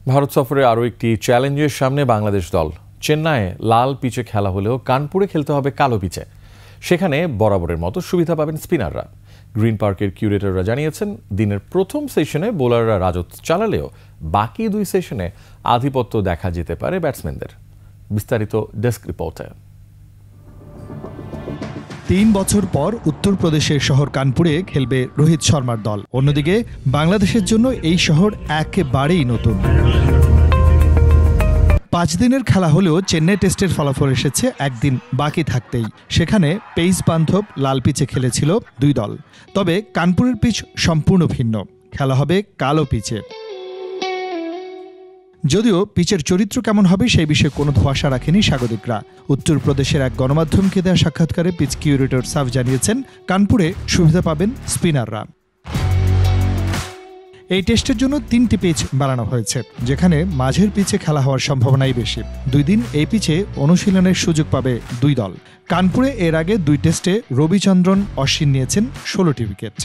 ভারত সফরে আরও একটি চ্যালেঞ্জের সামনে বাংলাদেশ দল। চেন্নাইয়ে লাল পিচে খেলা হলেও কানপুরে খেলতে হবে কালো পিচে। সেখানে বরাবরের মতো সুবিধা পাবেন স্পিনাররা। গ্রিন পার্কের কিউরেটররা জানিয়েছেন, দিনের প্রথম সেশনে বোলাররা রাজত্ব চালালেও বাকি দুই সেশনে আধিপত্য দেখা যেতে পারে ব্যাটসম্যানদের। বিস্তারিত ডেস্ক রিপোর্টে। ৩ বছর পর উত্তরপ্রদেশের শহর কানপুরে খেলবে রোহিত শর্মার দল। অন্যদিকে বাংলাদেশের জন্য এই শহর একেবারেই নতুন। 5 দিনের খেলা হলেও চেন্নাই টেস্টের ফলাফল এসেছে একদিন বাকি থাকতেই। সেখানে পেস বান্ধব লাল পিচে খেলেছিল দুই দল। তবে কানপুরের পিচ সম্পূর্ণ ভিন্ন, খেলা হবে কালো পিচে। যদিও পিচের চরিত্র কেমন হবে সেই বিষয়ে কোনো ধোঁয়াশা রাখেনি স্বাগতিকরা। উত্তরপ্রদেশের এক গণমাধ্যমকে দেওয়া সাক্ষাৎকারে পিচ কিউরেটর সাফ জানিয়েছেন, কানপুরে সুবিধা পাবেন স্পিনাররা। এই টেস্টের জন্য 3টি পিচ বানানো হয়েছে, যেখানে মাঝের পিচে খেলা হওয়ার সম্ভাবনাই বেশি। 2 দিন এই পিচে অনুশীলনের সুযোগ পাবে দুই দল। কানপুরে এর আগে 2 টেস্টে রবিচন্দ্রন অশ্বিন নিয়েছেন 16টি উইকেট।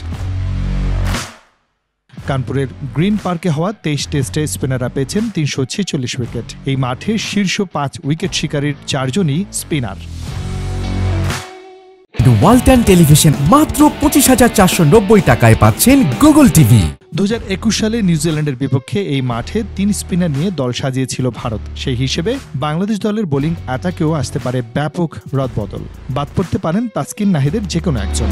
কানপুরের গ্রিন পার্কে হওয়া 23 টেস্টে স্পিনাররা পেয়েছেন 346 উইকেট। এই মাঠে শীর্ষ 5 উইকেট শিকারীর 4 জনই স্পিনার। ওয়ালটন টেলিভিশন মাত্র 25,490 টাকায় পাচ্ছেন গুগল টিভি। 2021 সালে নিউজিল্যান্ডের বিপক্ষে এই মাঠে 3 স্পিনার নিয়ে দল সাজিয়েছিল ভারত। সেই হিসেবে বাংলাদেশ দলের বোলিং অ্যাটাকেও আসতে পারে ব্যাপক রদবদল। বাদ পড়তে পারেন তাসকিন নাহিদের যে কোনো একজন।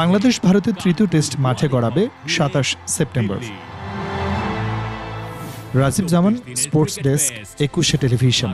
বাংলাদেশ ভারতের তৃতীয় টেস্ট মাঠে গড়াবে 27 সেপ্টেম্বর। রাজীব জামান, স্পোর্টস ডেস্ক, 21 টেলিভিশন।